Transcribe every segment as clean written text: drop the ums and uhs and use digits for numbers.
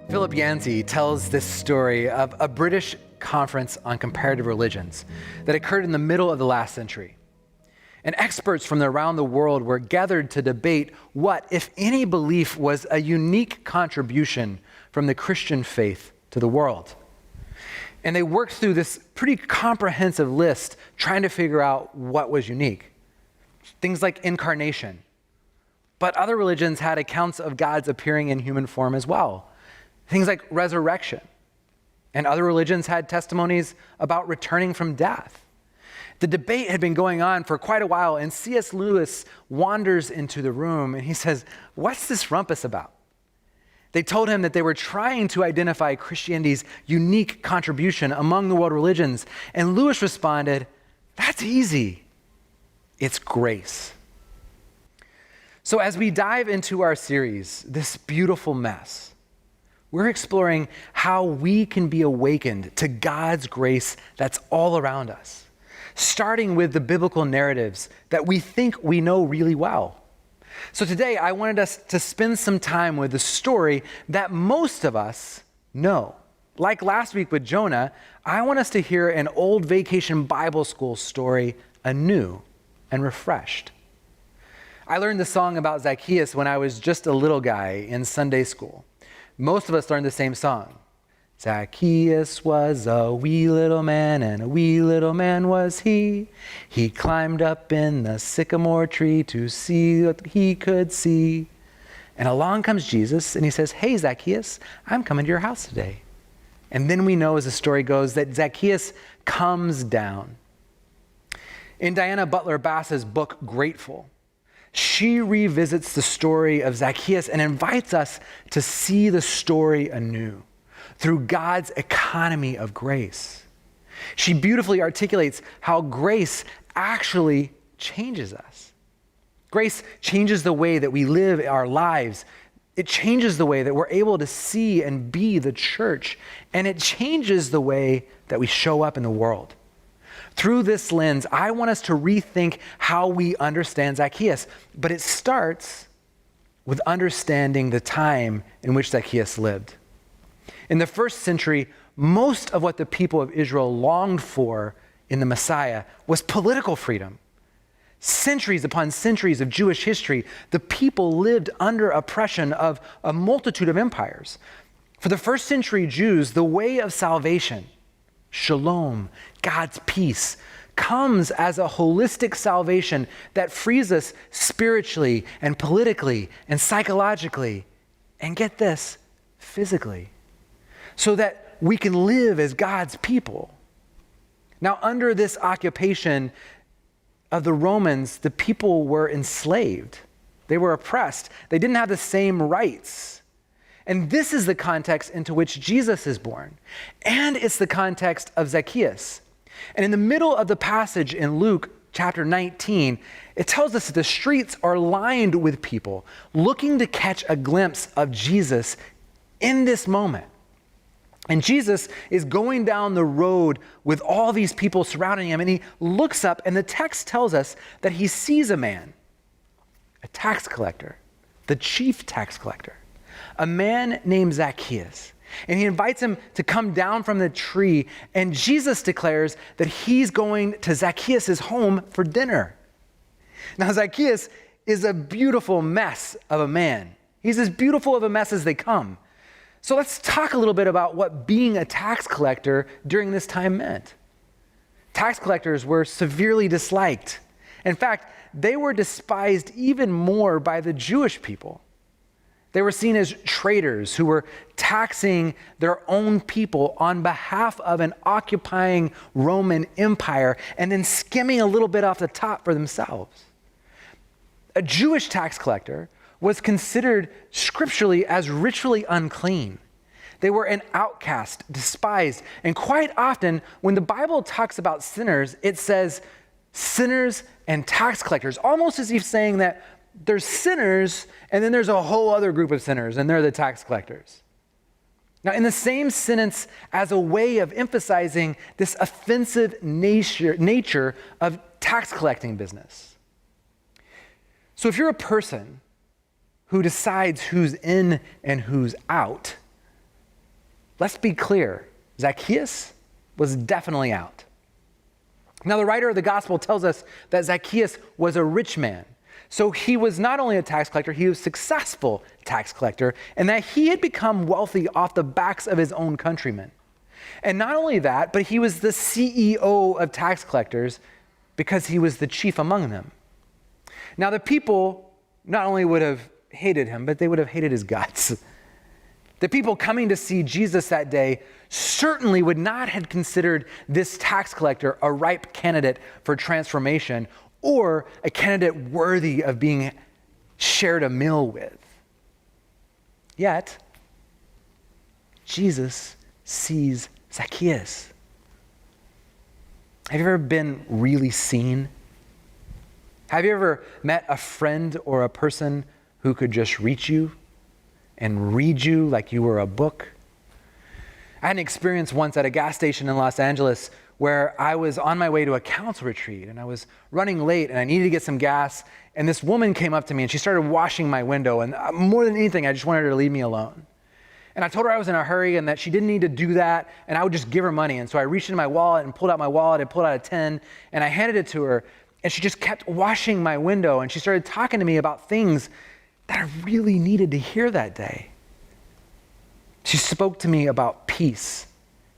Philip Yancey tells this story of a British conference on comparative religions that occurred in the middle of the last century. And experts from around the world were gathered to debate what, if any, belief was a unique contribution from the Christian faith to the world. And they worked through this pretty comprehensive list trying to figure out what was unique. Things like incarnation. But other religions had accounts of God's appearing in human form as well. Things like resurrection. And other religions had testimonies about returning from death. The debate had been going on for quite a while, and C.S. Lewis wanders into the room and he says, "What's this rumpus about?" They told him that they were trying to identify Christianity's unique contribution among the world religions. And Lewis responded, "That's easy. It's grace." So as we dive into our series, This Beautiful Mess, we're exploring how we can be awakened to God's grace that's all around us, starting with the biblical narratives that we think we know really well. So today, I wanted us to spend some time with the story that most of us know. Like last week with Jonah, I want us to hear an old vacation Bible school story anew and refreshed. I learned the song about Zacchaeus when I was just a little guy in Sunday school. Most of us learned the same song. Zacchaeus was a wee little man, and a wee little man was he. He climbed up in the sycamore tree to see what he could see. And along comes Jesus, and he says, "Hey, Zacchaeus, I'm coming to your house today." And then we know, as the story goes, that Zacchaeus comes down. In Diana Butler Bass's book, Grateful, she revisits the story of Zacchaeus and invites us to see the story anew through God's economy of grace. She beautifully articulates how grace actually changes us. Grace changes the way that we live our lives. It changes the way that we're able to see and be the church. And it changes the way that we show up in the world. Through this lens, I want us to rethink how we understand Zacchaeus. But it starts with understanding the time in which Zacchaeus lived. In the first century, most of what the people of Israel longed for in the Messiah was political freedom. Centuries upon centuries of Jewish history, the people lived under oppression of a multitude of empires. For the first century Jews, the way of salvation, shalom, God's peace, comes as a holistic salvation that frees us spiritually and politically and psychologically, and get this, physically, so that we can live as God's people. Now, under this occupation of the Romans, the people were enslaved. They were oppressed. They didn't have the same rights. And this is the context into which Jesus is born. And it's the context of Zacchaeus. And in the middle of the passage in Luke chapter 19, it tells us that the streets are lined with people looking to catch a glimpse of Jesus in this moment. And Jesus is going down the road with all these people surrounding him, and he looks up, and the text tells us that he sees a man, a tax collector, the chief tax collector, a man named Zacchaeus. And he invites him to come down from the tree, and Jesus declares that he's going to Zacchaeus' home for dinner. Now, Zacchaeus is a beautiful mess of a man. He's as beautiful of a mess as they come. So let's talk a little bit about what being a tax collector during this time meant. Tax collectors were severely disliked. In fact, they were despised even more by the Jewish people. They were seen as traitors who were taxing their own people on behalf of an occupying Roman Empire and then skimming a little bit off the top for themselves. A Jewish tax collector was considered scripturally as ritually unclean. They were an outcast, despised, and quite often when the Bible talks about sinners, it says sinners and tax collectors, almost as if saying that there's sinners and then there's a whole other group of sinners and they're the tax collectors. Now, in the same sentence, as a way of emphasizing this offensive nature of tax collecting business. So if you're a person who decides who's in and who's out, let's be clear, Zacchaeus was definitely out. Now, the writer of the gospel tells us that Zacchaeus was a rich man. So he was not only a tax collector, he was a successful tax collector, and that he had become wealthy off the backs of his own countrymen. And not only that, but he was the CEO of tax collectors because he was the chief among them. Now, the people not only would have hated him, but they would have hated his guts. The people coming to see Jesus that day certainly would not have considered this tax collector a ripe candidate for transformation or a candidate worthy of being shared a meal with. Yet, Jesus sees Zacchaeus. Have you ever been really seen? Have you ever met a friend or a person who could just reach you and read you like you were a book? I had an experience once at a gas station in Los Angeles where I was on my way to a council retreat and I was running late and I needed to get some gas, and this woman came up to me and she started washing my window, and more than anything, I just wanted her to leave me alone. And I told her I was in a hurry and that she didn't need to do that, and I would just give her money. And so I reached into my wallet and pulled out my wallet and pulled out a 10, and I handed it to her, and she just kept washing my window, and she started talking to me about things that I really needed to hear that day. She spoke to me about peace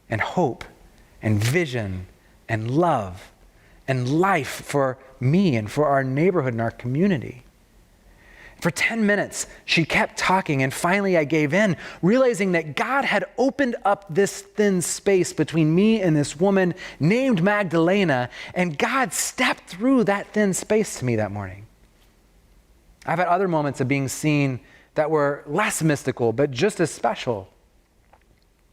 and hope and vision and love and life for me and for our neighborhood and our community. For 10 minutes, she kept talking, and finally I gave in, realizing that God had opened up this thin space between me and this woman named Magdalena, and God stepped through that thin space to me that morning. I've had other moments of being seen that were less mystical, but just as special.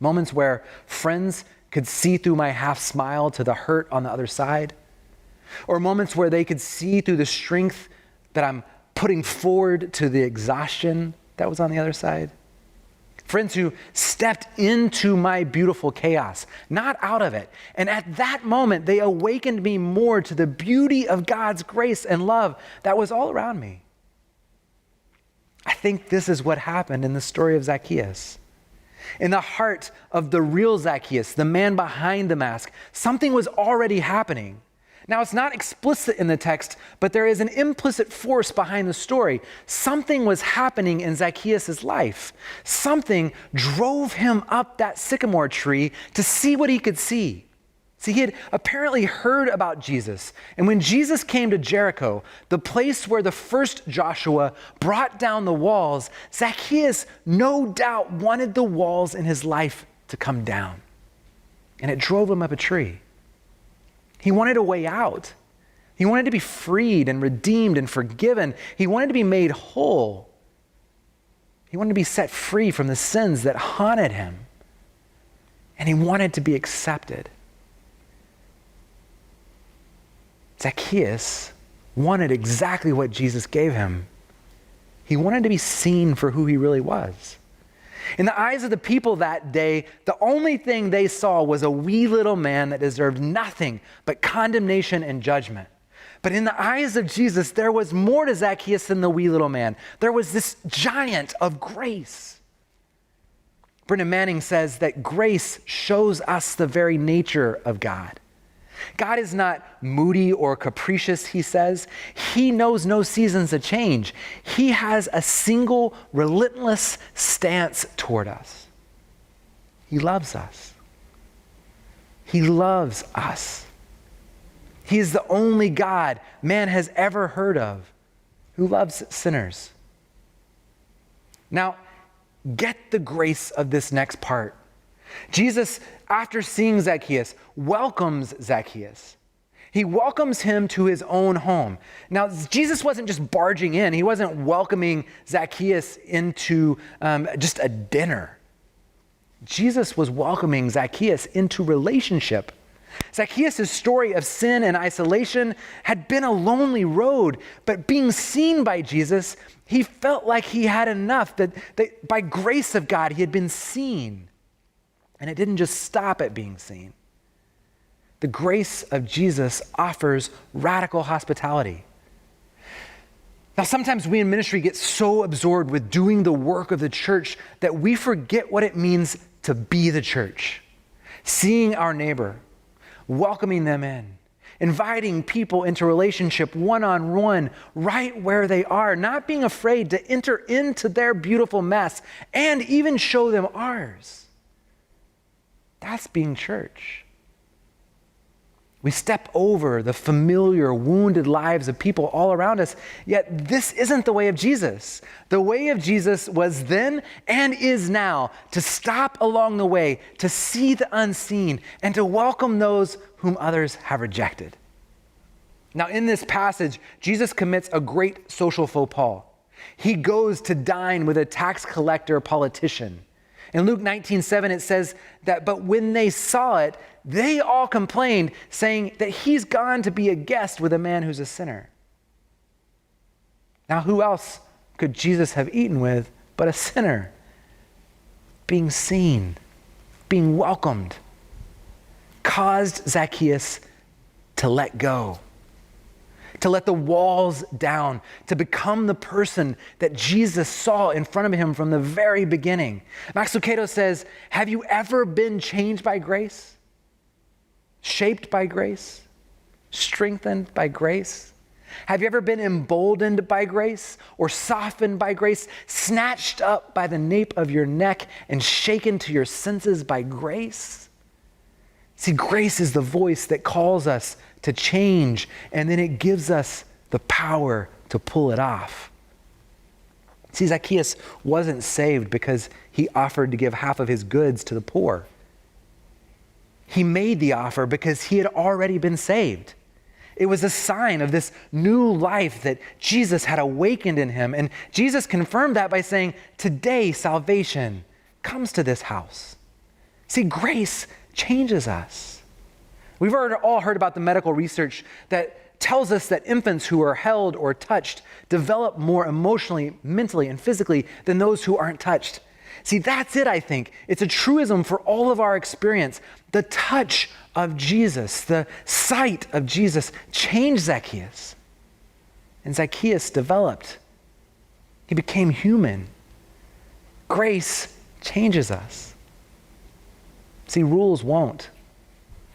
Moments where friends could see through my half smile to the hurt on the other side, or moments where they could see through the strength that I'm putting forward to the exhaustion that was on the other side. Friends who stepped into my beautiful chaos, not out of it. And at that moment, they awakened me more to the beauty of God's grace and love that was all around me. I think this is what happened in the story of Zacchaeus. In the heart of the real Zacchaeus, the man behind the mask, something was already happening. Now, it's not explicit in the text, but there is an implicit force behind the story. Something was happening in Zacchaeus' life. Something drove him up that sycamore tree to see what he could see. See, he had apparently heard about Jesus. And when Jesus came to Jericho, the place where the first Joshua brought down the walls, Zacchaeus no doubt wanted the walls in his life to come down. And it drove him up a tree. He wanted a way out. He wanted to be freed and redeemed and forgiven. He wanted to be made whole. He wanted to be set free from the sins that haunted him. And he wanted to be accepted. Zacchaeus wanted exactly what Jesus gave him. He wanted to be seen for who he really was. In the eyes of the people that day, the only thing they saw was a wee little man that deserved nothing but condemnation and judgment. But in the eyes of Jesus, there was more to Zacchaeus than the wee little man. There was this giant of grace. Brennan Manning says that grace shows us the very nature of God. God is not moody or capricious, he says. He knows no seasons of change. He has a single, relentless stance toward us. He loves us. He loves us. He is the only God man has ever heard of who loves sinners. Now, get the grace of this next part. Jesus, after seeing Zacchaeus, welcomes Zacchaeus. He welcomes him to his own home. Now, Jesus wasn't just barging in. He wasn't welcoming Zacchaeus into just a dinner. Jesus was welcoming Zacchaeus into relationship. Zacchaeus' story of sin and isolation had been a lonely road, but being seen by Jesus, he felt like he had enough, that by grace of God, he had been seen. And it didn't just stop at being seen. The grace of Jesus offers radical hospitality. Now, sometimes we in ministry get so absorbed with doing the work of the church that we forget what it means to be the church, seeing our neighbor, welcoming them in, inviting people into relationship one-on-one right where they are, not being afraid to enter into their beautiful mess and even show them ours. That's being church. We step over the familiar, wounded lives of people all around us, yet this isn't the way of Jesus. The way of Jesus was then and is now to stop along the way, to see the unseen, and to welcome those whom others have rejected. Now, in this passage, Jesus commits a great social faux pas. He goes to dine with a tax collector politician. In Luke 19:7, it says that, but when they saw it, they all complained, saying that he's gone to be a guest with a man who's a sinner. Now, who else could Jesus have eaten with but a sinner? Being seen, being welcomed, caused Zacchaeus to let go, to let the walls down, to become the person that Jesus saw in front of him from the very beginning. Max Lucado says, have you ever been changed by grace? Shaped by grace? Strengthened by grace? Have you ever been emboldened by grace or softened by grace, snatched up by the nape of your neck and shaken to your senses by grace? See, grace is the voice that calls us to change, and then it gives us the power to pull it off. See, Zacchaeus wasn't saved because he offered to give half of his goods to the poor. He made the offer because he had already been saved. It was a sign of this new life that Jesus had awakened in him. And Jesus confirmed that by saying, today salvation comes to this house. See, grace changes us. We've all heard about the medical research that tells us that infants who are held or touched develop more emotionally, mentally, and physically than those who aren't touched. See, that's it, I think. It's a truism for all of our experience. The touch of Jesus, the sight of Jesus changed Zacchaeus. And Zacchaeus developed. He became human. Grace changes us. See, rules won't.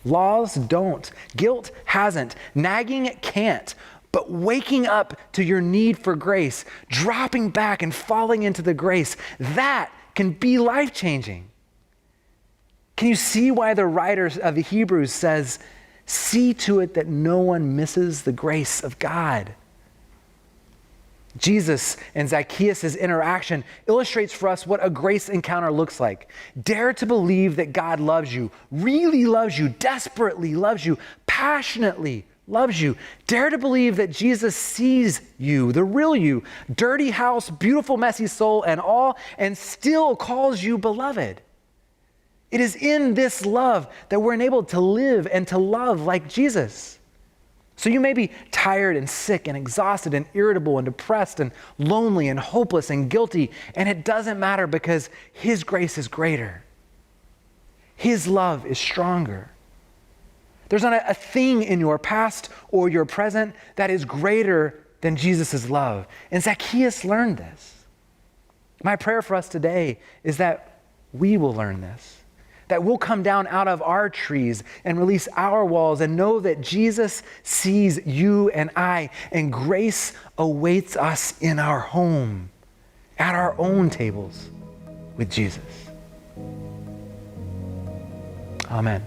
Laws don't. Guilt hasn't. Nagging can't. But waking up to your need for grace, dropping back and falling into the grace, that can be life-changing. Can you see why the writer of the Hebrews says, see to it that no one misses the grace of God? Jesus and Zacchaeus' interaction illustrates for us what a grace encounter looks like. Dare to believe that God loves you, really loves you, desperately loves you, passionately loves you. Dare to believe that Jesus sees you, the real you, dirty house, beautiful, messy soul, and all, and still calls you beloved. It is in this love that we're enabled to live and to love like Jesus. So you may be tired and sick and exhausted and irritable and depressed and lonely and hopeless and guilty, and it doesn't matter because His grace is greater. His love is stronger. There's not a thing in your past or your present that is greater than Jesus' love. And Zacchaeus learned this. My prayer for us today is that we will learn this, that we'll come down out of our trees and release our walls and know that Jesus sees you and I, and grace awaits us in our home, at our own tables with Jesus. Amen.